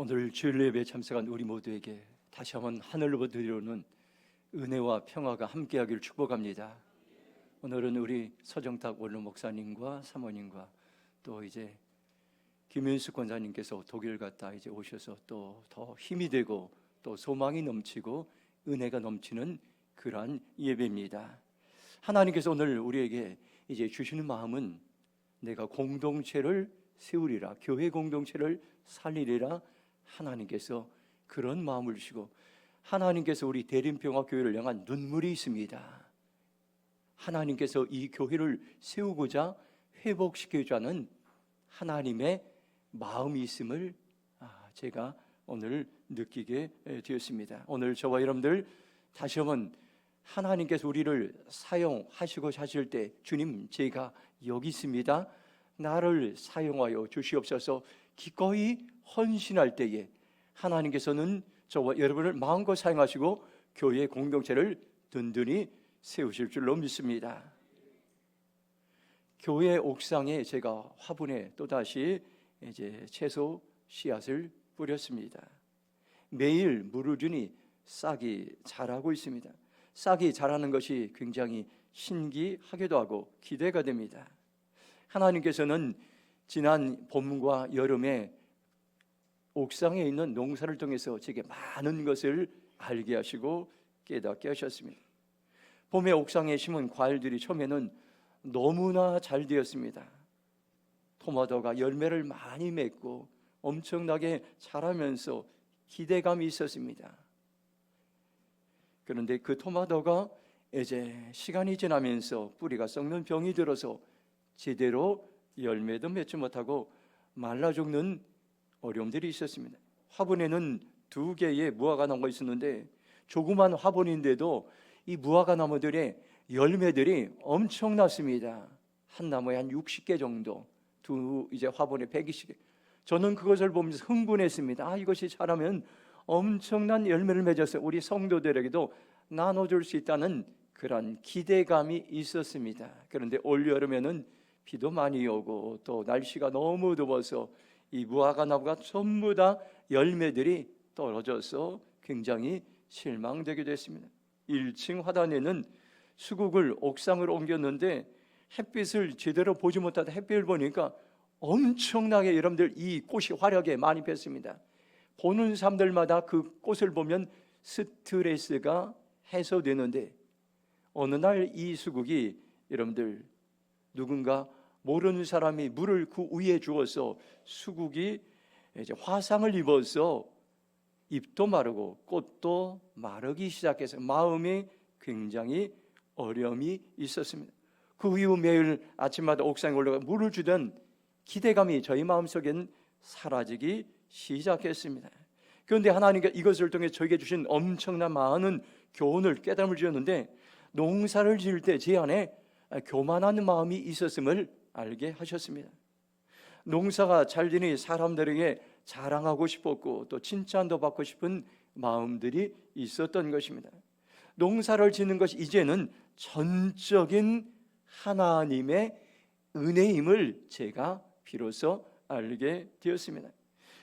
오늘 주일 예배에 참석한 우리 모두에게 다시 한번 하늘로부터 내려오는 은혜와 평화가 함께하기를 축복합니다. 오늘은 우리 서정탁 원로 목사님과 사모님과 또 이제 김윤숙 권사님께서 독일 갔다 이제 오셔서 또 더 힘이 되고 또 소망이 넘치고 은혜가 넘치는 그러한 예배입니다. 하나님께서 오늘 우리에게 이제 주시는 마음은 내가 공동체를 세우리라, 교회 공동체를 살리리라. 하나님께서 그런 마음을 주시고 하나님께서 우리 대림평화교회를 향한 눈물이 있습니다. 하나님께서 이 교회를 세우고자 회복시켜주자는 하나님의 마음이 있음을 제가 오늘 느끼게 되었습니다. 오늘 저와 여러분들 다시 한번 하나님께서 우리를 사용하시고자 하실 때 주님, 제가 여기 있습니다, 나를 사용하여 주시옵소서 기꺼이 헌신할 때에 하나님께서는 저와 여러분을 마음껏 사용하시고 교회 공동체를 든든히 세우실 줄로 믿습니다. 교회 옥상에 제가 화분에 또다시 이제 채소 씨앗을 뿌렸습니다. 매일 물을 주니 싹이 자라고 있습니다. 싹이 자라는 것이 굉장히 신기하기도 하고 기대가 됩니다. 하나님께서는 지난 봄과 여름에 옥상에 있는 농사를 통해서 제게 많은 것을 알게 하시고 깨닫게 하셨습니다. 봄에 옥상에 심은 과일들이 처음에는 너무나 잘 되었습니다. 토마토가 열매를 많이 맺고 엄청나게 자라면서 기대감이 있었습니다. 그런데 그 토마토가 이제 시간이 지나면서 뿌리가 썩는 병이 들어서 제대로 열매도 맺지 못하고 말라 죽는 어려움들이 있었습니다. 화분에는 2개의 무화과 나무가 있었는데 조그만 화분인데도 이 무화과 나무들의 열매들이 엄청났습니다. 한 나무에 한 60개 정도, 이제 화분에 120개. 저는 그것을 보면서 흥분했습니다. 이것이 자라면 엄청난 열매를 맺어서 우리 성도들에게도 나눠줄 수 있다는 그런 기대감이 있었습니다. 그런데 올 여름에는 비도 많이 오고 또 날씨가 너무 더워서 이 무화과 나무가 전부 다 열매들이 떨어져서 굉장히 실망되기도 했습니다. 1층 화단에는 수국을 옥상으로 옮겼는데 햇빛을 제대로 보지 못하다 햇빛을 보니까 엄청나게 여러분들 이 꽃이 화려하게 많이 폈습니다. 보는 사람들마다 그 꽃을 보면 스트레스가 해소되는데 어느 날 이 수국이 여러분들 누군가 모르는 사람이 물을 그 위에 주어서 수국이 이제 화상을 입어서 잎도 마르고 꽃도 마르기 시작해서 마음이 굉장히 어려움이 있었습니다. 그 이후 매일 아침마다 옥상에 올라가 물을 주던 기대감이 저희 마음속엔 사라지기 시작했습니다. 그런데 하나님께서 이것을 통해 저에게 주신 엄청난 많은 교훈을 깨달음을 주었는데 농사를 지을 때 제 안에 교만한 마음이 있었음을 알게 하셨습니다. 농사가 잘 되니 사람들에게 자랑하고 싶었고 또 칭찬도 받고 싶은 마음들이 있었던 것입니다. 농사를 짓는 것이 이제는 전적인 하나님의 은혜임을 제가 비로소 알게 되었습니다.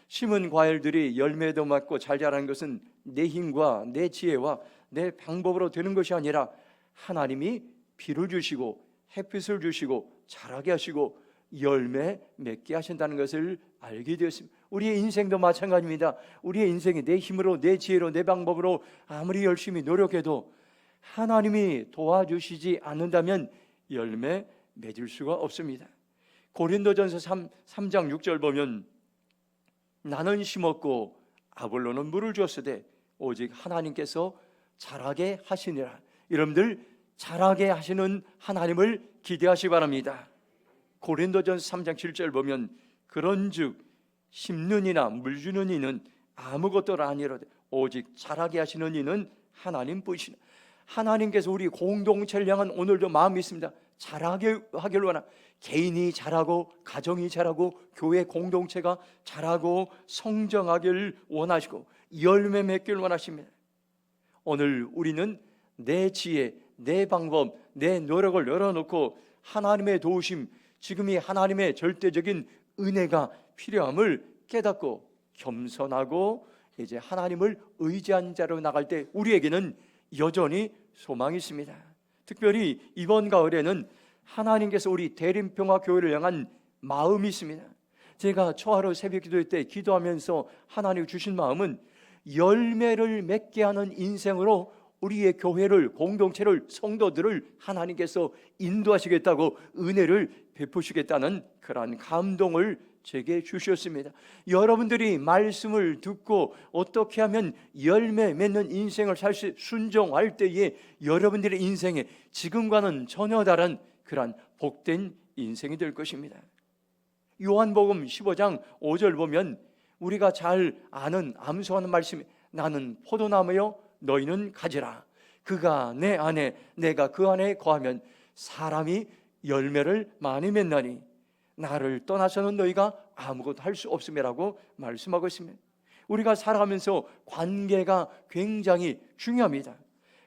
심은 과일들이 열매도 맺고 잘 자라는 것은 내 힘과 내 지혜와 내 방법으로 되는 것이 아니라 하나님이 비를 주시고 햇빛을 주시고 자라게 하시고 열매 맺게 하신다는 것을 알게 되었습니다. 우리의 인생도 마찬가지입니다. 우리의 인생이 내 힘으로 내 지혜로 내 방법으로 아무리 열심히 노력해도 하나님이 도와주시지 않는다면 열매 맺을 수가 없습니다. 고린도전서 3장 6절 보면 나는 심었고 아볼로는 물을 주었으되 오직 하나님께서 자라게 하시니라. 여러분들 자라게 하시는 하나님을 기대하시기 바랍니다. 고린도전서 3장 7절 보면 그런즉 심는 이나 물 주는 이는 아무것도 아니로되 오직 자라게 하시는 이는 하나님뿐이시라. 하나님께서 우리 공동체를 향한 오늘도 마음이 있습니다. 자라게 하기를 원합니다. 개인이 자라고 가정이 자라고 교회 공동체가 자라고 성장하기를 원하시고 열매 맺기를 원하십니다. 오늘 우리는 내 지혜, 내 방법, 내 노력을 열어놓고 하나님의 도우심, 지금이 하나님의 절대적인 은혜가 필요함을 깨닫고 겸손하고 이제 하나님을 의지한 자로 나갈 때 우리에게는 여전히 소망이 있습니다. 특별히 이번 가을에는 하나님께서 우리 대림평화교회를 향한 마음이 있습니다. 제가 초하루 새벽 기도회 때 기도하면서 하나님 주신 마음은 열매를 맺게 하는 인생으로 우리의 교회를, 공동체를, 성도들을 하나님께서 인도하시겠다고 은혜를 베푸시겠다는 그러한 감동을 제게 주셨습니다. 여러분들이 말씀을 듣고 어떻게 하면 열매 맺는 인생을 살 수 순종할 때에 여러분들의 인생에 지금과는 전혀 다른 그러한 복된 인생이 될 것입니다. 요한복음 15장 5절 보면 우리가 잘 아는 암송하는 말씀이 나는 포도나무요 너희는 가지라. 그가 내 안에 내가 그 안에 거하면 사람이 열매를 많이 맺나니 나를 떠나서는 너희가 아무것도 할 수 없음이라고 말씀하고 있습니다. 우리가 살아가면서 관계가 굉장히 중요합니다.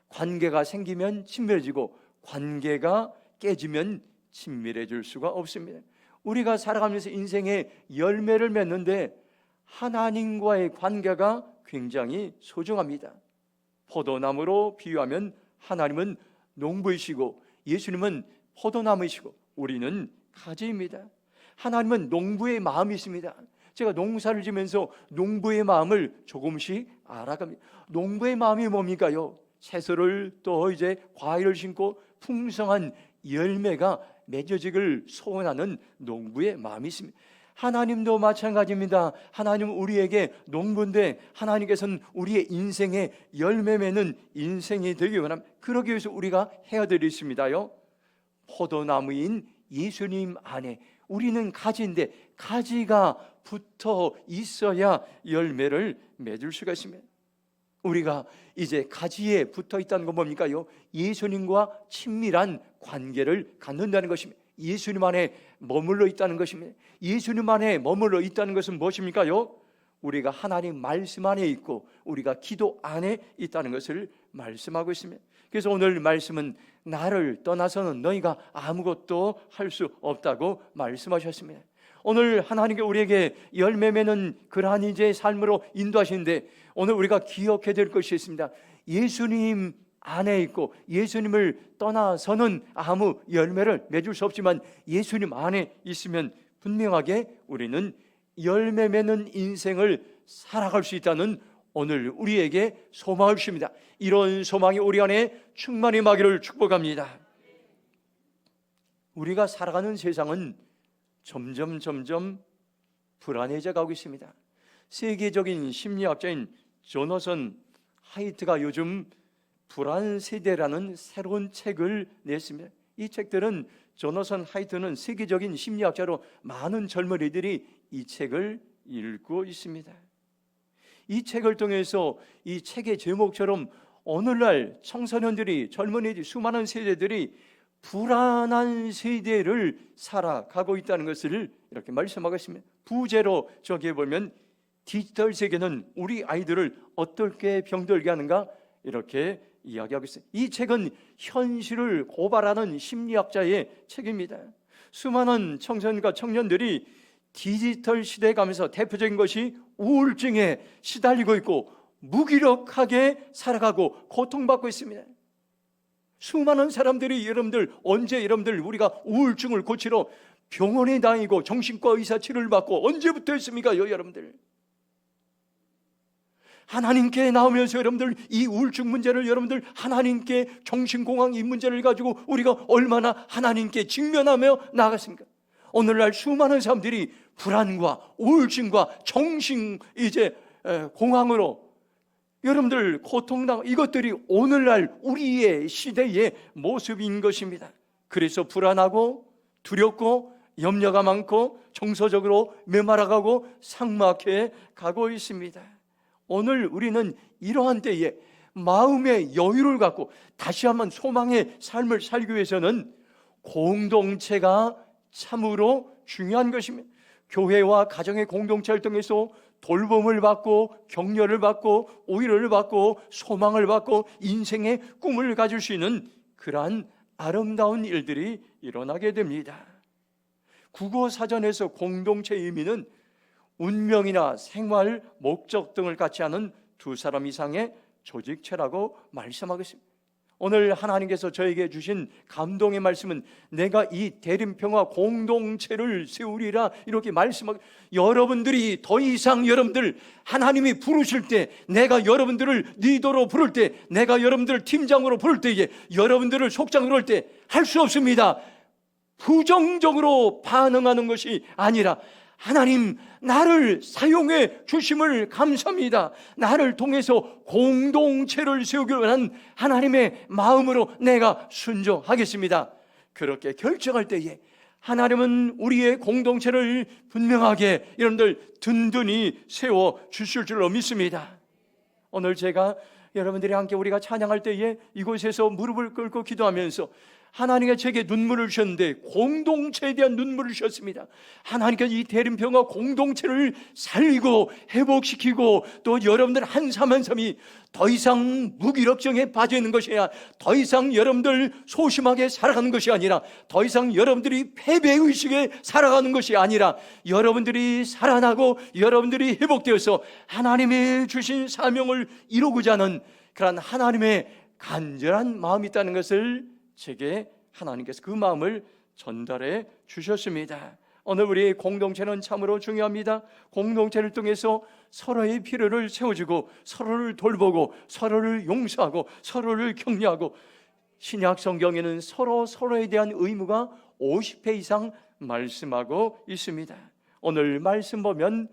관계가 생기면 친밀해지고 관계가 깨지면 친밀해질 수가 없습니다. 우리가 살아가면서 인생에 열매를 맺는데 하나님과의 관계가 굉장히 소중합니다. 포도나무로 비유하면 하나님은 농부이시고 예수님은 포도나무이시고 우리는 가지입니다. 하나님은 농부의 마음이 있습니다. 제가 농사를 지면서 농부의 마음을 조금씩 알아갑니다. 농부의 마음이 뭡니까요? 채소를 또 이제 과일을 심고 풍성한 열매가 맺어지기를 소원하는 농부의 마음이 있습니다. 하나님도 마찬가지입니다. 하나님은 우리에게 농부인데 하나님께서는 우리의 인생에 열매 맺는 인생이 되기 원합니다. 그러기 위해서 우리가 해야 될 일이 있습니다요. 포도나무인 예수님 안에 우리는 가지인데 가지가 붙어 있어야 열매를 맺을 수가 있습니다. 우리가 이제 가지에 붙어 있다는 건 뭡니까요? 예수님과 친밀한 관계를 갖는다는 것입니다. 예수님 안에 머물러 있다는 것입니다. 예수님 안에 머물러 있다는 것은 무엇입니까요? 우리가 하나님 말씀 안에 있고 우리가 기도 안에 있다는 것을 말씀하고 있습니다. 그래서 오늘 말씀은 나를 떠나서는 너희가 아무것도 할 수 없다고 말씀하셨습니다. 오늘 하나님께 우리에게 열매 맺는 그러한 이제 삶으로 인도하시는데 오늘 우리가 기억해야 될 것이 있습니다. 예수님 안에 있고 예수님을 떠나서는 아무 열매를 맺을 수 없지만 예수님 안에 있으면 분명하게 우리는 열매 맺는 인생을 살아갈 수 있다는 오늘 우리에게 소망을 주십니다. 이런 소망이 우리 안에 충만히 임하기를 축복합니다. 우리가 살아가는 세상은 점점 불안해져 가고 있습니다. 세계적인 심리학자인 조너선 하이트가 요즘 불안 세대라는 새로운 책을 냈습니다. 이 책들은 조너선 하이트는 세계적인 심리학자로 많은 젊은이들이 이 책을 읽고 있습니다. 이 책을 통해서 이 책의 제목처럼 오늘날 청소년들이 젊은이들이 수많은 세대들이 불안한 세대를 살아가고 있다는 것을 이렇게 말씀하고 있습니다. 부제로 저기에 보면 디지털 세계는 우리 아이들을 어떻게 병들게 하는가 이렇게 이야기하고 있어요. 이 책은 현실을 고발하는 심리학자의 책입니다. 수많은 청소년과 청년들이 디지털 시대에 가면서 대표적인 것이 우울증에 시달리고 있고 무기력하게 살아가고 고통받고 있습니다. 수많은 사람들이 여러분들 언제 여러분들 우리가 우울증을 고치러 병원에 다니고 정신과 의사 치료를 받고 언제부터 했습니까? 여러분들 하나님께 나오면서 여러분들 이 우울증 문제를 여러분들 하나님께 정신공황 이 문제를 가지고 우리가 얼마나 하나님께 직면하며 나아갔습니까? 오늘날 수많은 사람들이 불안과 우울증과 정신 이제 공황으로 여러분들 고통당 이것들이 오늘날 우리의 시대의 모습인 것입니다. 그래서 불안하고 두렵고 염려가 많고 정서적으로 메말라가고 삭막해 가고 있습니다. 오늘 우리는 이러한 때에 마음의 여유를 갖고 다시 한번 소망의 삶을 살기 위해서는 공동체가 참으로 중요한 것입니다. 교회와 가정의 공동체를 통해서 돌봄을 받고 격려를 받고 오히려를 받고 소망을 받고 인생의 꿈을 가질 수 있는 그러한 아름다운 일들이 일어나게 됩니다. 국어사전에서 공동체의 의미는 운명이나 생활 목적 등을 갖지 않은 두 사람 이상의 조직체라고 말씀하겠습니다. 오늘 하나님께서 저에게 주신 감동의 말씀은 내가 이 대림평화 공동체를 세우리라 이렇게 말씀하고, 여러분들이 더 이상 여러분들 하나님이 부르실 때, 내가 여러분들을 리더로 부를 때, 내가 여러분들을 팀장으로 부를 때에, 여러분들을 속장으로 할 때 할 수 없습니다. 부정적으로 반응하는 것이 아니라 하나님 나를 사용해 주심을 감사합니다. 나를 통해서 공동체를 세우기 위한 하나님의 마음으로 내가 순종하겠습니다. 그렇게 결정할 때에 하나님은 우리의 공동체를 분명하게 여러분들 든든히 세워 주실 줄로 믿습니다. 오늘 제가 여러분들이 함께 우리가 찬양할 때에 이곳에서 무릎을 꿇고 기도하면서 하나님께 제게 눈물을 주셨는데 공동체에 대한 눈물을 주셨습니다. 하나님께서 이 대림평화 공동체를 살리고 회복시키고 또 여러분들 한 삶 한 삶이 더 이상 무기력증에 빠져 있는 것이 아니라, 더 이상 여러분들 소심하게 살아가는 것이 아니라, 더 이상 여러분들이 패배의식에 살아가는 것이 아니라, 여러분들이 살아나고 여러분들이 회복되어서 하나님이 주신 사명을 이루고자 하는 그런 하나님의 간절한 마음이 있다는 것을 제게 하나님께서 그 마음을 전달해 주셨습니다. 오늘 우리 공동체는 참으로 중요합니다. 공동체를 통해서 서로의 필요를 채워주고, 서로를 돌보고, 서로를 용서하고, 서로를 격려하고, 신약 성경에는 서로에 대한 의무가 50회 이상 말씀하고 있습니다. 오늘 말씀 보면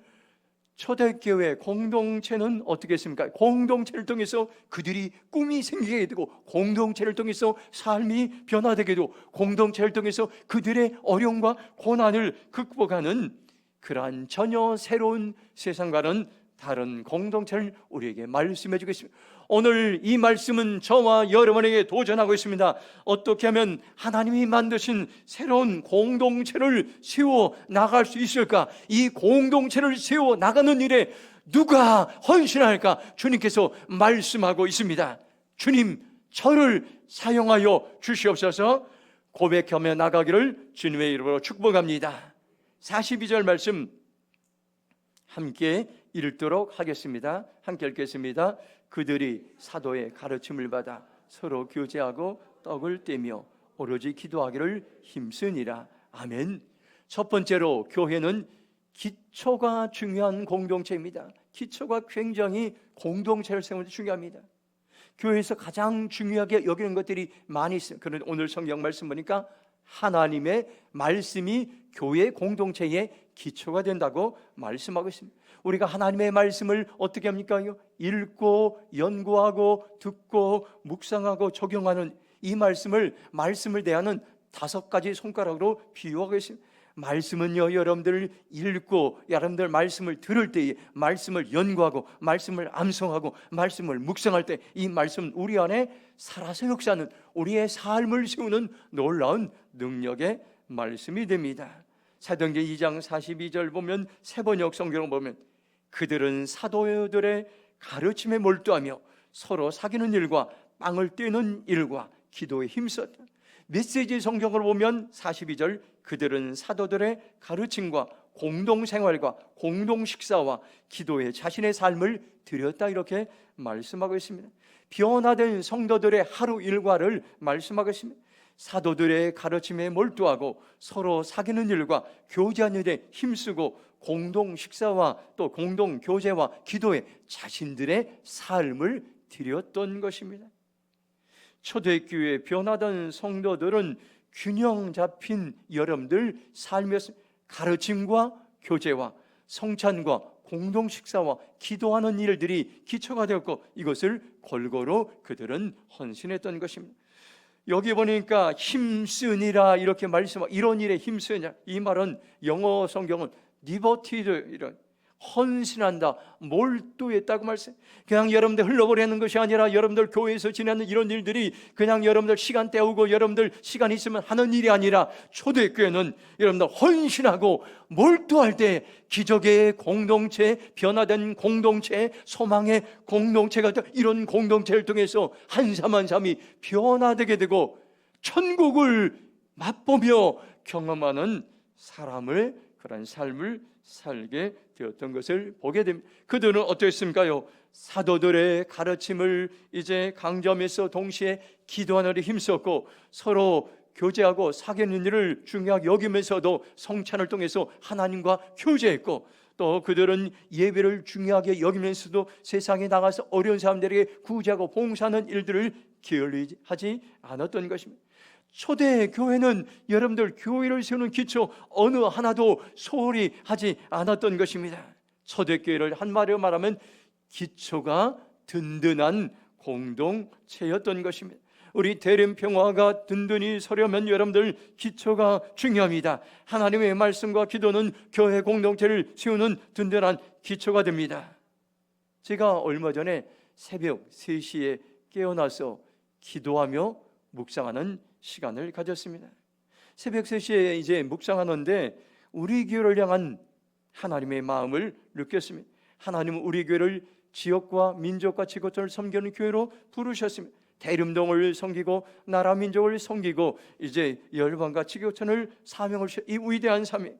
초대교회 공동체는 어떻게 했습니까? 공동체를 통해서 그들이 꿈이 생기게 되고, 공동체를 통해서 삶이 변화되게 되고, 공동체를 통해서 그들의 어려움과 고난을 극복하는 그러한 전혀 새로운 세상과는 다른 공동체를 우리에게 말씀해 주겠습니다. 오늘 이 말씀은 저와 여러분에게 도전하고 있습니다. 어떻게 하면 하나님이 만드신 새로운 공동체를 세워 나갈 수 있을까? 이 공동체를 세워 나가는 일에 누가 헌신할까? 주님께서 말씀하고 있습니다. 주님, 저를 사용하여 주시옵소서. 고백하며 나가기를 주님의 이름으로 축복합니다. 42절 말씀 함께 읽도록 하겠습니다. 함께 읽겠습니다. 그들이 사도의 가르침을 받아 서로 교제하고 떡을 떼며 오로지 기도하기를 힘쓰니라. 아멘. 첫 번째로 교회는 기초가 중요한 공동체입니다. 기초가 굉장히 공동체를 세우는 데 중요합니다. 교회에서 가장 중요하게 여기는 것들이 많이 있어요. 그런데 오늘 성경 말씀 보니까 하나님의 말씀이 교회 공동체의 기초가 된다고 말씀하고 있습니다. 우리가 하나님의 말씀을 어떻게 합니까? 읽고 연구하고 듣고 묵상하고 적용하는 이 말씀을 대하는 5가지 손가락으로 비유하고 있습니다. 말씀은요, 여러분들 읽고 여러분들 말씀을 들을 때에, 말씀을 연구하고 말씀을 암송하고 말씀을 묵상할 때 이 말씀은 우리 안에 살아서 역사하는, 우리의 삶을 세우는 놀라운 능력의 말씀이 됩니다. 사도행전 2장 42절 보면, 세번역 성경을 보면 그들은 사도들의 가르침에 몰두하며 서로 사귀는 일과 빵을 떼는 일과 기도에 힘썼다. 메시지 성경을 보면 42절, 그들은 사도들의 가르침과 공동생활과 공동식사와 기도에 자신의 삶을 드렸다, 이렇게 말씀하고 있습니다. 변화된 성도들의 하루 일과를 말씀하고 있습니다. 사도들의 가르침에 몰두하고 서로 사귀는 일과 교제하는 일에 힘쓰고 공동 식사와 또 공동 교제와 기도에 자신들의 삶을 드렸던 것입니다. 초대교회 변화된 성도들은 균형 잡힌 여러분들 삶이었습니다. 가르침과 교제와 성찬과 공동 식사와 기도하는 일들이 기초가 되었고, 이것을 골고루 그들은 헌신했던 것입니다. 여기 보니까 힘쓰니라 이렇게 말씀하고, 이런 일에 힘쓰냐, 이 말은 영어 성경은 디버티드, 이런 헌신한다, 몰두했다고 말씀. 그냥 여러분들 흘러버리는 것이 아니라 여러분들 교회에서 지내는 이런 일들이 그냥 여러분들 시간 때우고 여러분들 시간 있으면 하는 일이 아니라, 초대교회는 여러분들 헌신하고 몰두할 때 기적의 공동체, 변화된 공동체, 소망의 공동체가, 이런 공동체를 통해서 한 삶 한 삶이 변화되게 되고 천국을 맛보며 경험하는 사람을 그런 삶을 살게 되었던 것을 보게 됩니다. 그들은 어땠습니까요? 사도들의 가르침을 이제 강점해서 동시에 기도하는 데 힘썼고, 서로 교제하고 사귀는 일을 중요하게 여기면서도 성찬을 통해서 하나님과 교제했고, 또 그들은 예배를 중요하게 여기면서도 세상에 나가서 어려운 사람들에게 구제하고 봉사하는 일들을 게을리하지 않았던 것입니다. 초대 교회는 여러분들 교회를 세우는 기초 어느 하나도 소홀히 하지 않았던 것입니다. 초대 교회를 한마디로 말하면 기초가 든든한 공동체였던 것입니다. 우리 대림평화가 든든히 서려면 여러분들 기초가 중요합니다. 하나님의 말씀과 기도는 교회 공동체를 세우는 든든한 기초가 됩니다. 제가 얼마 전에 새벽 3시에 깨어나서 기도하며 묵상하는 시간을 가졌습니다. 새벽 3시에 이제 묵상하는데 우리 교회를 향한 하나님의 마음을 느꼈습니다. 하나님은 우리 교회를 지역과 민족과 지구촌을 섬기는 교회로 부르셨습니다. 대림동을 섬기고 나라 민족을 섬기고 이제 열방과 지구촌을 사명을 이 위대한 사명,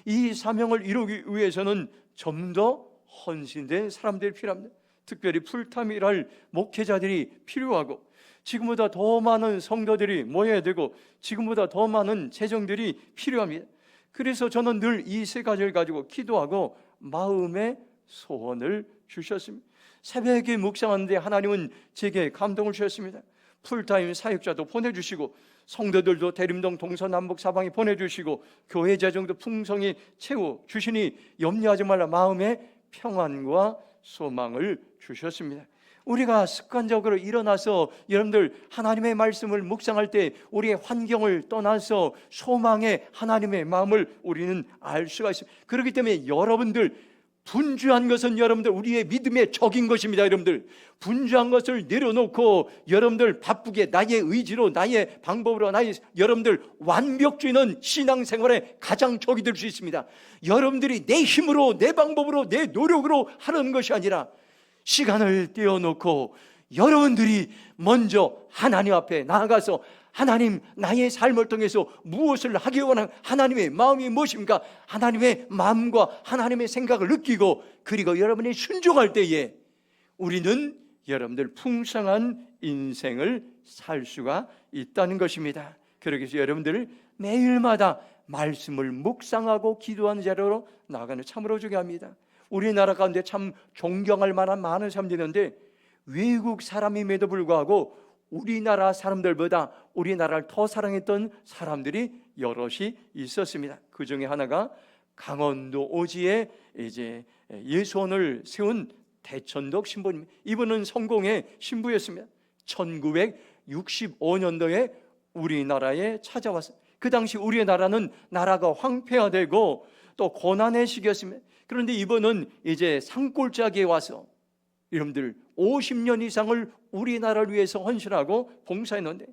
이 사명을 이루기 위해서는 좀 더 헌신된 사람들이 필요합니다. 특별히 풀타임 일할 목회자들이 필요하고, 지금보다 더 많은 성도들이 모여야 되고, 지금보다 더 많은 재정들이 필요합니다. 그래서 저는 늘 이 세 가지를 가지고 기도하고 마음의 소원을 주셨습니다. 새벽에 묵상하는데 하나님은 제게 감동을 주셨습니다. 풀타임 사역자도 보내주시고, 성도들도 대림동 동서남북 사방에 보내주시고, 교회 재정도 풍성히 채워주시니 염려하지 말라 마음의 평안과 소망을 주셨습니다. 우리가 습관적으로 일어나서 여러분들 하나님의 말씀을 묵상할 때 우리의 환경을 떠나서 소망의 하나님의 마음을 우리는 알 수가 있습니다. 그렇기 때문에 여러분들 분주한 것은 여러분들 우리의 믿음의 적인 것입니다. 여러분들 분주한 것을 내려놓고 여러분들 바쁘게 나의 의지로 나의 방법으로 여러분들 완벽주의는 신앙생활의 가장 적이 될 수 있습니다. 여러분들이 내 힘으로 내 방법으로 내 노력으로 하는 것이 아니라 시간을 떼어놓고 여러분들이 먼저 하나님 앞에 나아가서 하나님, 나의 삶을 통해서 무엇을 하기 원하는 하나님의 마음이 무엇입니까? 하나님의 마음과 하나님의 생각을 느끼고, 그리고 여러분이 순종할 때에 우리는 여러분들 풍성한 인생을 살 수가 있다는 것입니다. 그렇게 해서 여러분들 매일마다 말씀을 묵상하고 기도하는 자료로 나아가는 참으로 중요합니다. 우리나라 가운데 참 존경할 만한 많은 사람들이 있는데, 외국 사람임에도 불구하고 우리나라 사람들보다 우리나라를 더 사랑했던 사람들이 여럿이 있었습니다. 그 중에 하나가 강원도 오지에 이제 예수원을 세운 대천덕 신부입니다. 이분은 성공의 신부였습니다. 1965년도에 우리나라에 찾아왔어요. 그 당시 우리나라는 나라가 황폐화되고 또 고난의 시기였습니다. 그런데 이분은 이제 산골짜기에 와서 여러분들 50년 이상을 우리나라를 위해서 헌신하고 봉사했는데,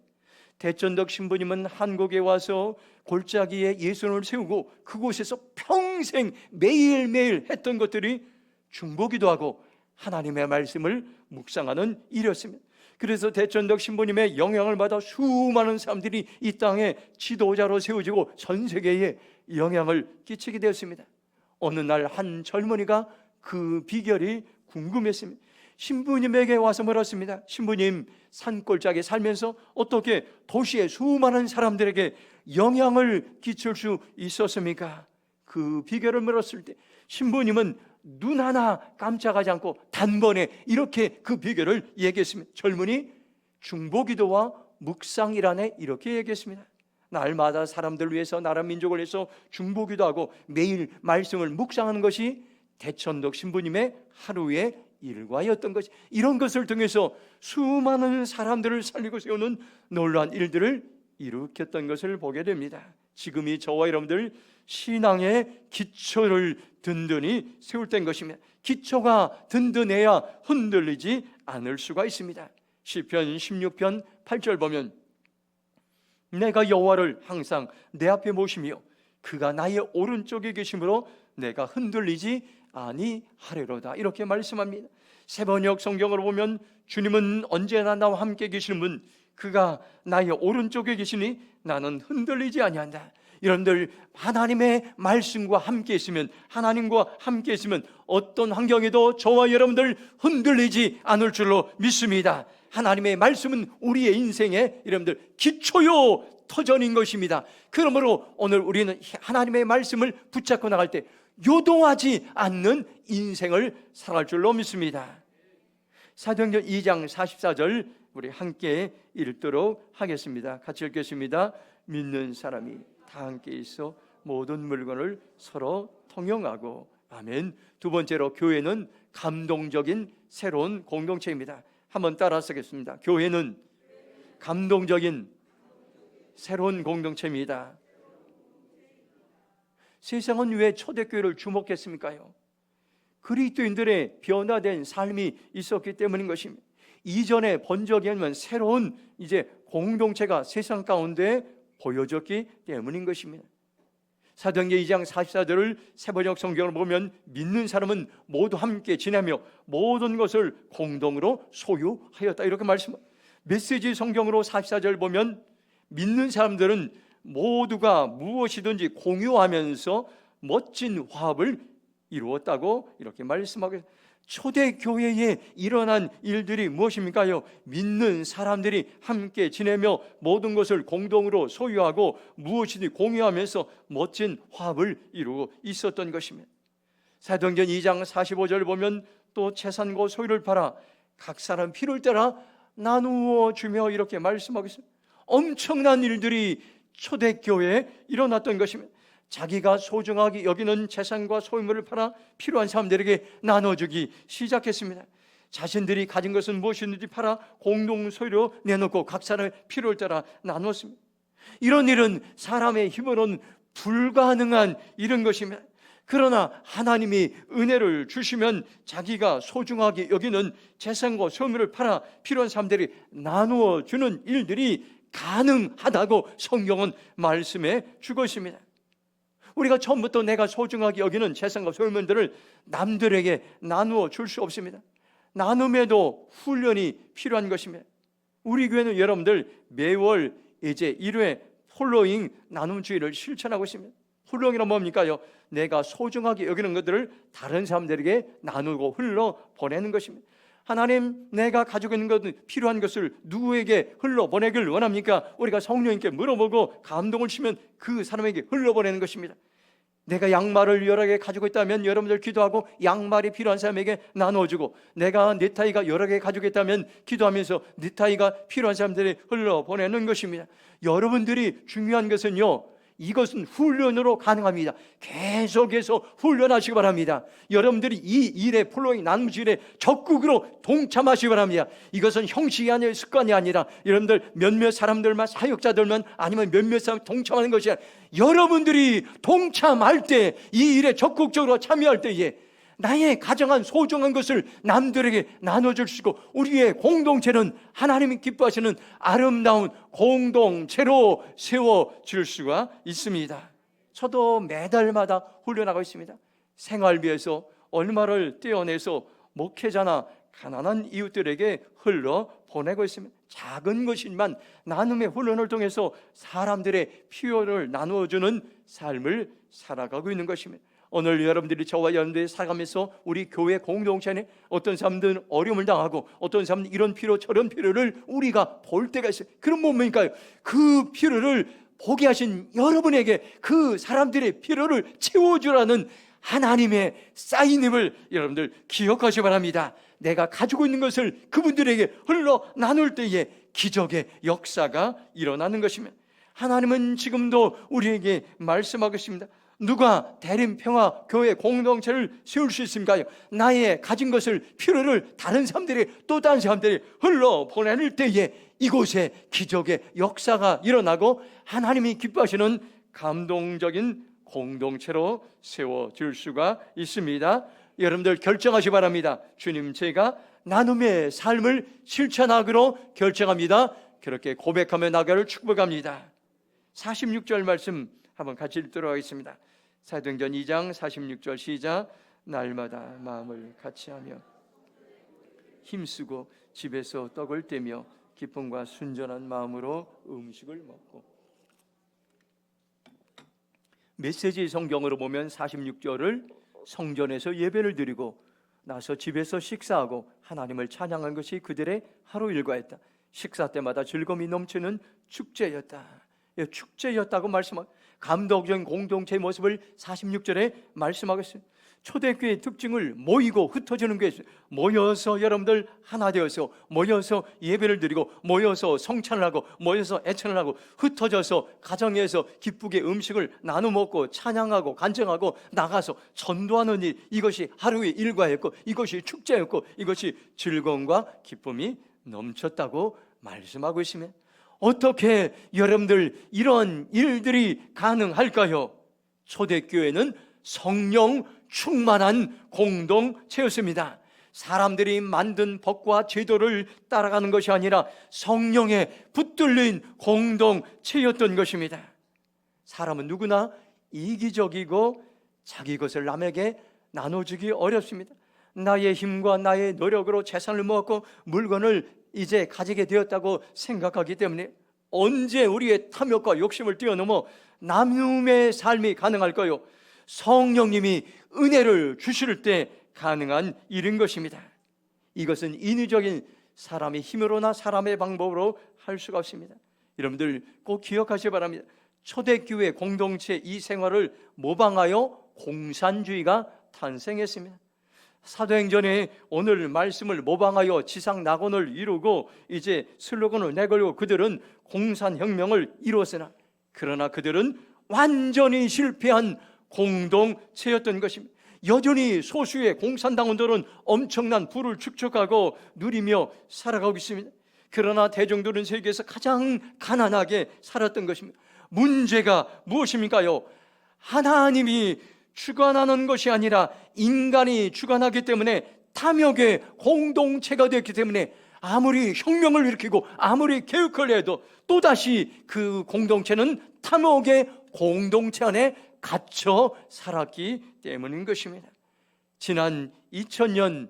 대천덕 신부님은 한국에 와서 골짜기에 예수님을 세우고 그곳에서 평생 매일매일 했던 것들이 중보기도 하고 하나님의 말씀을 묵상하는 일이었습니다. 그래서 대천덕 신부님의 영향을 받아 수많은 사람들이 이 땅에 지도자로 세워지고 전 세계에 영향을 끼치게 되었습니다. 어느 날 한 젊은이가 그 비결이 궁금했습니다. 신부님에게 와서 물었습니다. 신부님, 산골짜기에 살면서 어떻게 도시의 수많은 사람들에게 영향을 끼칠 수 있었습니까? 그 비결을 물었을 때 신부님은 눈 하나 깜짝하지 않고 단번에 이렇게 그 비결을 얘기했습니다. 젊은이, 중보기도와 묵상이라네 이렇게 얘기했습니다. 날마다 사람들을 위해서, 나라 민족을 위해서 중보기도하고 매일 말씀을 묵상하는 것이 대천덕 신부님의 하루의 일과였던 것이, 이런 것을 통해서 수많은 사람들을 살리고 세우는 놀라운 일들을 일으켰던 것을 보게 됩니다. 지금이 저와 여러분들 신앙의 기초를 든든히 세울 때인 것입니다. 기초가 든든해야 흔들리지 않을 수가 있습니다. 시편 16편 8절 보면, 내가 여호와를 항상 내 앞에 모시며 그가 나의 오른쪽에 계심으로 내가 흔들리지 아니하리로다, 이렇게 말씀합니다. 세번역 성경으로 보면 주님은 언제나 나와 함께 계시는 분, 그가 나의 오른쪽에 계시니 나는 흔들리지 아니한다. 여러분들 하나님의 말씀과 함께 있으면, 하나님과 함께 있으면 어떤 환경에도 저와 여러분들 흔들리지 않을 줄로 믿습니다. 하나님의 말씀은 우리의 인생의 여러분들 기초요 터전인 것입니다. 그러므로 오늘 우리는 하나님의 말씀을 붙잡고 나갈 때 요동하지 않는 인생을 살아갈 줄로 믿습니다. 사도행전 2장 44절 우리 함께 읽도록 하겠습니다. 같이 읽겠습니다. 믿는 사람이 다 함께 있어 모든 물건을 서로 통용하고. 아멘. 두 번째로, 교회는 감동적인 새로운 공동체입니다. 한번 따라 쓰겠습니다. 교회는 감동적인 새로운 공동체입니다. 세상은 왜 초대교회를 주목했습니까요? 그리스도인들의 변화된 삶이 있었기 때문인 것입니다. 이전에 본 적이 없는 새로운 이제 공동체가 세상 가운데 보여졌기 때문인 것입니다. 사도행전 2장 44절을 세번역 성경을 보면 믿는 사람은 모두 함께 지내며 모든 것을 공동으로 소유하였다, 이렇게 말씀합니다. 메시지 성경으로 44절 보면 믿는 사람들은 모두가 무엇이든지 공유하면서 멋진 화합을 이루었다고 이렇게 말씀하고 있습니다. 초대교회에 일어난 일들이 무엇입니까요? 믿는 사람들이 함께 지내며 모든 것을 공동으로 소유하고 무엇이든지 공유하면서 멋진 화합을 이루고 있었던 것입니다. 사도행전 2장 45절 보면 또 재산과 소유를 팔아 각 사람 필요를 따라 나누어 주며 이렇게 말씀하고 있습니다. 엄청난 일들이 초대교회에 일어났던 것입니다. 자기가 소중하게 여기는 재산과 소유물을 팔아 필요한 사람들에게 나눠주기 시작했습니다. 자신들이 가진 것은 무엇이든지 팔아 공동 소유로 내놓고 각 사람의 필요를 따라 나누었습니다. 이런 일은 사람의 힘으로는 불가능한 이런 것입니다. 그러나 하나님이 은혜를 주시면 자기가 소중하게 여기는 재산과 소유물을 팔아 필요한 사람들이 나누어 주는 일들이 가능하다고 성경은 말씀해 주고 있습니다. 우리가 처음부터 내가 소중하게 여기는 재산과 소유물들을 남들에게 나누어 줄 수 없습니다. 나눔에도 훈련이 필요한 것입니다. 우리 교회는 여러분들 매월 이제 1회 홀로잉 나눔주의를 실천하고 있습니다. 홀로잉이란 뭡니까요? 내가 소중하게 여기는 것들을 다른 사람들에게 나누고 흘러 보내는 것입니다. 하나님, 내가 가지고 있는 것, 필요한 것을 누구에게 흘러보내길 원합니까? 우리가 성령님께 물어보고 감동을 주면 그 사람에게 흘러보내는 것입니다. 내가 양말을 여러 개 가지고 있다면 여러분들 기도하고 양말이 필요한 사람에게 나눠주고, 내가 넥타이가 여러 개 가지고 있다면 기도하면서 넥타이가 필요한 사람들이 흘러보내는 것입니다. 여러분들이 중요한 것은요, 이것은 훈련으로 가능합니다. 계속해서 훈련하시기 바랍니다. 여러분들이 이 일에 폴로잉 나눔주일에 적극으로 동참하시기 바랍니다. 이것은 형식이 아니라 습관이 아니라 여러분들 몇몇 사람들만, 사역자들만, 아니면 몇몇 사람 동참하는 것이 아니라 여러분들이 동참할 때, 이 일에 적극적으로 참여할 때에 나의 가장한 소중한 것을 남들에게 나눠줄 수 있고, 우리의 공동체는 하나님이 기뻐하시는 아름다운 공동체로 세워질 수가 있습니다. 저도 매달마다 훈련하고 있습니다. 생활비에서 얼마를 떼어내서 목회자나 가난한 이웃들에게 흘러보내고 있습니다. 작은 것이지만 나눔의 훈련을 통해서 사람들의 필요를 나누어주는 삶을 살아가고 있는 것입니다. 오늘 여러분들이 저와 여러분들이 살아가면서 우리 교회 공동체 안에 어떤 사람들은 어려움을 당하고 어떤 사람들은 이런 필요 저런 필요를 우리가 볼 때가 있어요. 그런 뭡니까요? 그 필요를 보게 하신 여러분에게 그 사람들의 필요를 채워주라는 하나님의 사인임을 여러분들 기억하시기 바랍니다. 내가 가지고 있는 것을 그분들에게 흘러 나눌 때에 기적의 역사가 일어나는 것입니다. 하나님은 지금도 우리에게 말씀하고 있습니다. 누가 대림평화 교회 공동체를 세울 수 있습니까요? 나의 가진 것을, 필요를 다른 사람들이, 또 다른 사람들이 흘러보낼 때에 이곳에 기적의 역사가 일어나고 하나님이 기뻐하시는 감동적인 공동체로 세워질 수가 있습니다. 여러분들 결정하시기 바랍니다. 주님, 제가 나눔의 삶을 실천하기로 결정합니다. 그렇게 고백하며 나가를 축복합니다. 46절 말씀 한번 같이 읽도록 하겠습니다. 사도행전 2장 46절 시작. 날마다 마음을 같이하며 힘쓰고 집에서 떡을 떼며 기쁨과 순전한 마음으로 음식을 먹고. 메시지 성경으로 보면 46절을 성전에서 예배를 드리고 나서 집에서 식사하고 하나님을 찬양한 것이 그들의 하루 일과였다. 식사 때마다 즐거움이 넘치는 축제였다. 축제였다고 말씀하고 감동적인 공동체의 모습을 46절에 말씀하고 있어요. 초대교회의 특징을 모이고 흩어지는 게 있어요. 모여서 여러분들 하나 되어서 모여서 예배를 드리고 모여서 성찬을 하고 모여서 애찬을 하고 흩어져서 가정에서 기쁘게 음식을 나눠 먹고 찬양하고 간증하고 나가서 전도하는 일, 이것이 하루의 일과였고 이것이 축제였고 이것이 즐거움과 기쁨이 넘쳤다고 말씀하고 있으면 어떻게 여러분들 이런 일들이 가능할까요? 초대교회는 성령 충만한 공동체였습니다. 사람들이 만든 법과 제도를 따라가는 것이 아니라 성령에 붙들린 공동체였던 것입니다. 사람은 누구나 이기적이고 자기 것을 남에게 나눠주기 어렵습니다. 나의 힘과 나의 노력으로 재산을 모았고 물건을 이제 가지게 되었다고 생각하기 때문에 언제 우리의 탐욕과 욕심을 뛰어넘어 나눔의 삶이 가능할까요? 성령님이 은혜를 주실 때 가능한 일인 것입니다. 이것은 인위적인 사람의 힘으로나 사람의 방법으로 할 수가 없습니다. 여러분들 꼭 기억하시기 바랍니다. 초대교회 공동체 이 생활을 모방하여 공산주의가 탄생했습니다. 사도행전에 오늘 말씀을 모방하여 지상 낙원을 이루고 이제 슬로건을 내걸고 그들은 공산혁명을 이루었으나 그러나 그들은 완전히 실패한 공동체였던 것입니다. 여전히 소수의 공산당원들은 엄청난 부를 축적하고 누리며 살아가고 있습니다. 그러나 대중들은 세계에서 가장 가난하게 살았던 것입니다. 문제가 무엇입니까요? 하나님이 주관하는 것이 아니라 인간이 주관하기 때문에 탐욕의 공동체가 되었기 때문에 아무리 혁명을 일으키고 아무리 개혁을 해도 또다시 그 공동체는 탐욕의 공동체 안에 갇혀 살았기 때문인 것입니다. 지난 2000년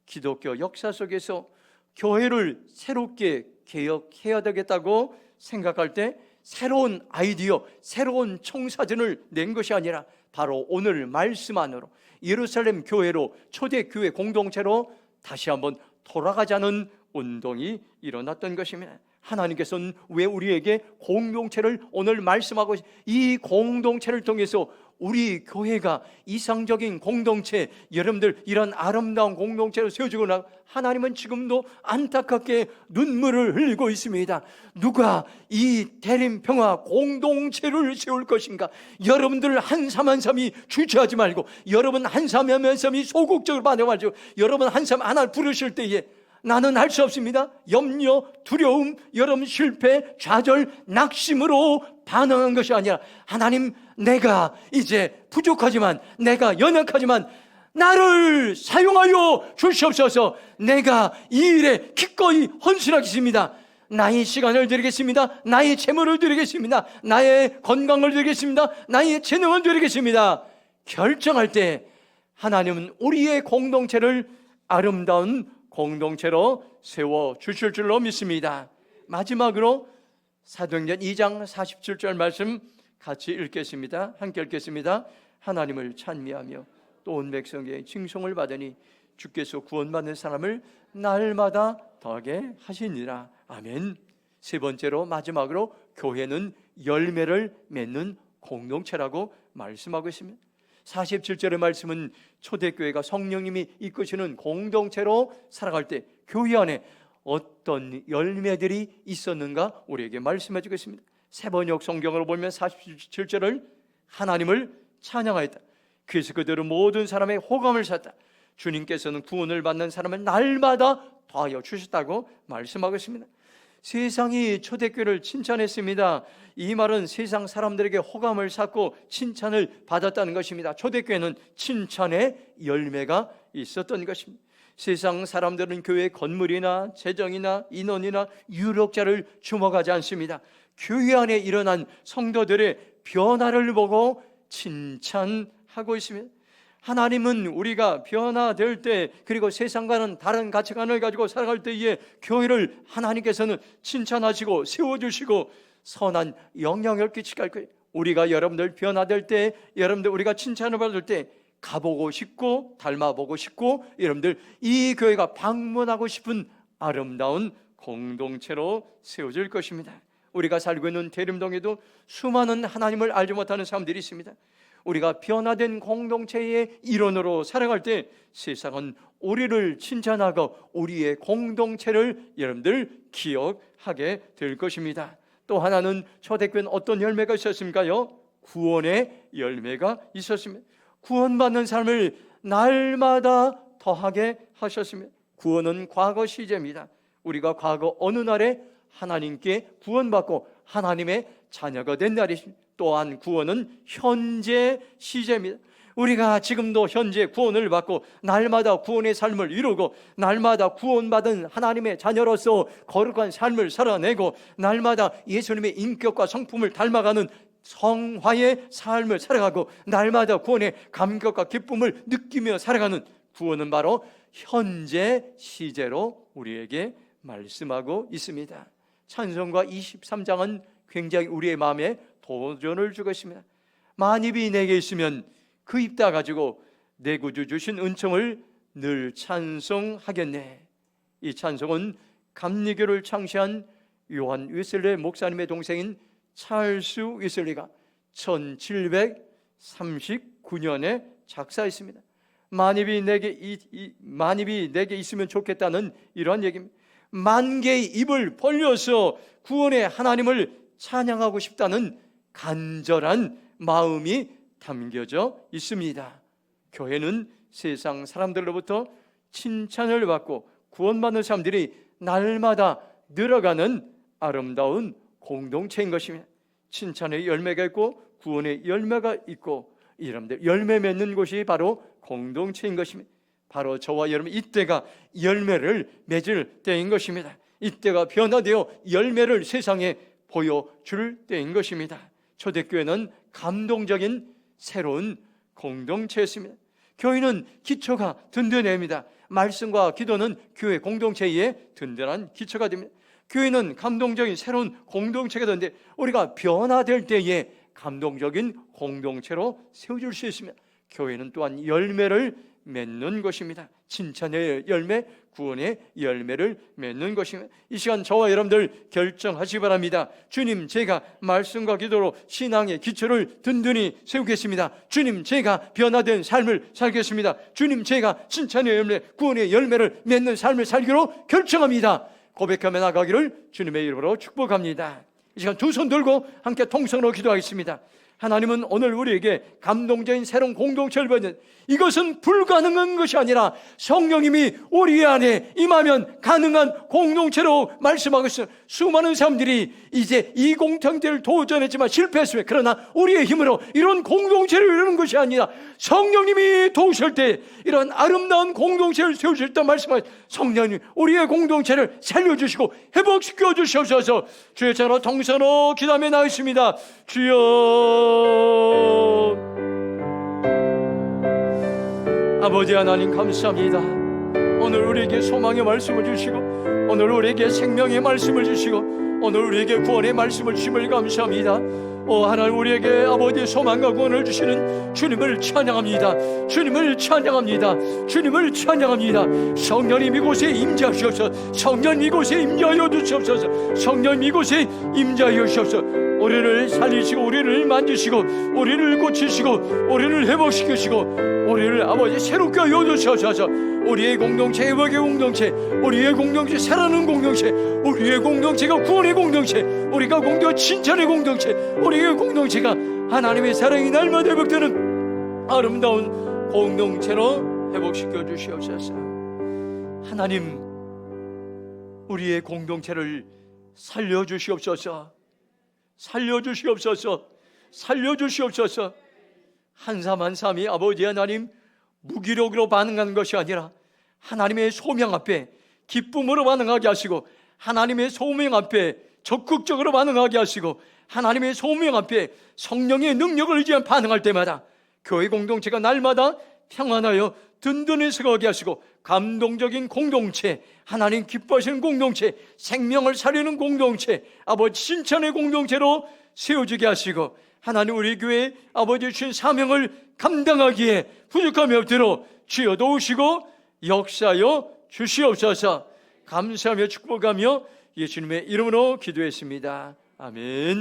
기독교 역사 속에서 교회를 새롭게 개혁해야 되겠다고 생각할 때 새로운 아이디어, 새로운 청사진을 낸 것이 아니라 바로 오늘 말씀 안으로 예루살렘 교회로 초대교회 공동체로 다시 한번 돌아가자는 운동이 일어났던 것입니다. 하나님께서는 왜 우리에게 공동체를 오늘 말씀하고 이 공동체를 통해서 우리 교회가 이상적인 공동체, 여러분들 이런 아름다운 공동체를 세워주고 나 하나님은 지금도 안타깝게 눈물을 흘리고 있습니다. 누가 이 대림평화 공동체를 세울 것인가? 여러분들 한 사람 한 사람이 주저하지 말고 여러분 한 사람 한 사람이 소극적으로 반응하죠. 여러분 한 사람 하나를 부르실 때에 나는 할 수 없습니다. 염려, 두려움, 여러분 실패, 좌절, 낙심으로 반응한 것이 아니라 하나님 내가 이제 부족하지만 내가 연약하지만 나를 사용하여 주시옵소서. 내가 이 일에 기꺼이 헌신하겠습니다. 나의 시간을 드리겠습니다. 나의 재물을 드리겠습니다. 나의 건강을 드리겠습니다. 나의 재능을 드리겠습니다. 결정할 때 하나님은 우리의 공동체를 아름다운 공동체로 세워주실 줄로 믿습니다. 마지막으로 사도행전 2장 47절 말씀 같이 읽겠습니다. 함께 읽겠습니다. 하나님을 찬미하며 또 온 백성의 칭송을 받으니 주께서 구원받는 사람을 날마다 더하게 하시니라. 아멘. 세 번째로 마지막으로 교회는 열매를 맺는 공동체라고 말씀하고 있습니다. 47절의 말씀은 초대교회가 성령님이 이끄시는 공동체로 살아갈 때 교회 안에 어떤 열매들이 있었는가 우리에게 말씀해 주겠습니다. 세번역 성경으로 보면 47절을 하나님을 찬양하였다. 그래서 그들은 모든 사람의 호감을 샀다. 주님께서는 구원을 받는 사람을 날마다 더하여 주셨다고 말씀하고 있습니다. 세상이 초대교회를 칭찬했습니다. 이 말은 세상 사람들에게 호감을 샀고 칭찬을 받았다는 것입니다. 초대교회는 칭찬의 열매가 있었던 것입니다. 세상 사람들은 교회 건물이나 재정이나 인원이나 유력자를 주목하지 않습니다. 교회 안에 일어난 성도들의 변화를 보고 칭찬하고 있습니다. 하나님은 우리가 변화될 때 그리고 세상과는 다른 가치관을 가지고 살아갈 때에 교회를 하나님께서는 칭찬하시고 세워주시고 선한 영향을 끼치게 할 거예요. 우리가 여러분들 변화될 때, 여러분들 우리가 칭찬을 받을 때 가보고 싶고 닮아보고 싶고, 여러분들 이 교회가 방문하고 싶은 아름다운 공동체로 세워질 것입니다. 우리가 살고 있는 대림동에도 수많은 하나님을 알지 못하는 사람들이 있습니다. 우리가 변화된 공동체의 일원으로 살아갈 때 세상은 우리를 칭찬하고 우리의 공동체를 여러분들 기억하게 될 것입니다. 또 하나는 초대교회는 어떤 열매가 있었습니까요? 구원의 열매가 있었습니다. 구원받는 삶을 날마다 더하게 하셨습니다. 구원은 과거 시제입니다. 우리가 과거 어느 날에 하나님께 구원받고 하나님의 자녀가 된 날이십니다. 또한 구원은 현재 시제입니다. 우리가 지금도 현재 구원을 받고 날마다 구원의 삶을 이루고 날마다 구원받은 하나님의 자녀로서 거룩한 삶을 살아내고 날마다 예수님의 인격과 성품을 닮아가는 성화의 삶을 살아가고 날마다 구원의 감격과 기쁨을 느끼며 살아가는 구원은 바로 현재 시제로 우리에게 말씀하고 있습니다. 찬송가 23장은 굉장히 우리의 마음에 도전을 주고 있습니다. 만입이 내게 있으면 그 입 다 가지고 내 구주 주신 은총을 늘 찬송하겠네. 이 찬송은 감리교를 창시한 요한 웨슬레 목사님의 동생인 찰스 웨슬리가 1739년에 작사했습니다. 만입이 내게 있으면 좋겠다는 이런 얘기입니다. 만 개의 입을 벌려서 구원의 하나님을 찬양하고 싶다는 간절한 마음이 담겨져 있습니다. 교회는 세상 사람들로부터 칭찬을 받고 구원받는 사람들이 날마다 늘어가는 아름다운 공동체인 것입니다. 칭찬의 열매가 있고 구원의 열매가 있고, 여러분들 열매 맺는 곳이 바로 공동체인 것입니다. 바로 저와 여러분 이때가 열매를 맺을 때인 것입니다. 이때가 변화되어 열매를 세상에 보여줄 때인 것입니다. 초대교회는 감동적인 새로운 공동체였습니다. 교회는 기초가 든든합니다. 말씀과 기도는 교회 공동체의 든든한 기초가 됩니다. 교회는 감동적인 새로운 공동체가 되는데 우리가 변화될 때에 감동적인 공동체로 세워줄 수 있습니다. 교회는 또한 열매를 맺는 것입니다. 칭찬의 열매, 구원의 열매를 맺는 것입니다. 이 시간 저와 여러분들 결정하시기 바랍니다. 주님, 제가 말씀과 기도로 신앙의 기초를 든든히 세우겠습니다. 주님, 제가 변화된 삶을 살겠습니다. 주님, 제가 칭찬의 열매, 구원의 열매를 맺는 삶을 살기로 결정합니다. 고백하며 나가기를 주님의 이름으로 축복합니다. 이 시간 두 손 들고 함께 통성으로 기도하겠습니다. 하나님은 오늘 우리에게 감동적인 새로운 공동체를 보여주는, 이것은 불가능한 것이 아니라 성령님이 우리 안에 임하면 가능한 공동체로 말씀하고 있어요. 수많은 사람들이 이제 이 공동체를 도전했지만 실패했습니다. 그러나 우리의 힘으로 이런 공동체를 이루는 것이 아니라 성령님이 도우실 때 이런 아름다운 공동체를 세우실 때 말씀하신 성령님, 우리의 공동체를 살려주시고 회복시켜 주시옵소서. 주의 자로 통성으로 기도하며 나가겠습니다. 주여, 아버지 하나님 감사합니다. 오늘 우리에게 소망의 말씀을 주시고 오늘 우리에게 생명의 말씀을 주시고 오늘 우리에게 구원의 말씀을 주심을 감사합니다. 오 하나님, 우리에게 아버지의 소망과 구원을 주시는 주님을 찬양합니다. 주님을 찬양합니다. 주님을 찬양합니다. 성령님 이곳에 임재하시옵소서. 성령 이곳에 임재하여 주시옵소서. 성령 이곳에 임재하여 주시옵소서. 우리를 살리시고 우리를 만지시고 우리를 고치시고 우리를 회복시키시고 우리를 아버지 새롭게 하여 주시옵소서. 우리의 공동체, 회복의 공동체, 우리의 공동체, 살아나는 공동체, 우리의 공동체가 구원의 공동체, 우리가 공동체, 칭찬의 공동체, 우리의 공동체가 하나님의 사랑이 날마다 회복되는 아름다운 공동체로 회복시켜 주시옵소서. 하나님, 우리의 공동체를 살려주시옵소서. 살려주시옵소서. 살려주시옵소서. 한 사람 한 사람이 아버지 하나님 무기력으로 반응하는 것이 아니라 하나님의 소명 앞에 기쁨으로 반응하게 하시고 하나님의 소명 앞에 적극적으로 반응하게 하시고 하나님의 소명 앞에 성령의 능력을 의지한 반응할 때마다 교회 공동체가 날마다 평안하여 든든히 서가게 하시고 감동적인 공동체, 하나님 기뻐하시는 공동체, 생명을 살리는 공동체, 아버지 칭찬의 공동체로 세워지게 하시고 하나님 우리 교회 아버지 주신 사명을 감당하기에 부족함이 없도록 주여 도우시고 역사여 주시옵소서. 감사하며 축복하며 예수님의 이름으로 기도했습니다. 아멘.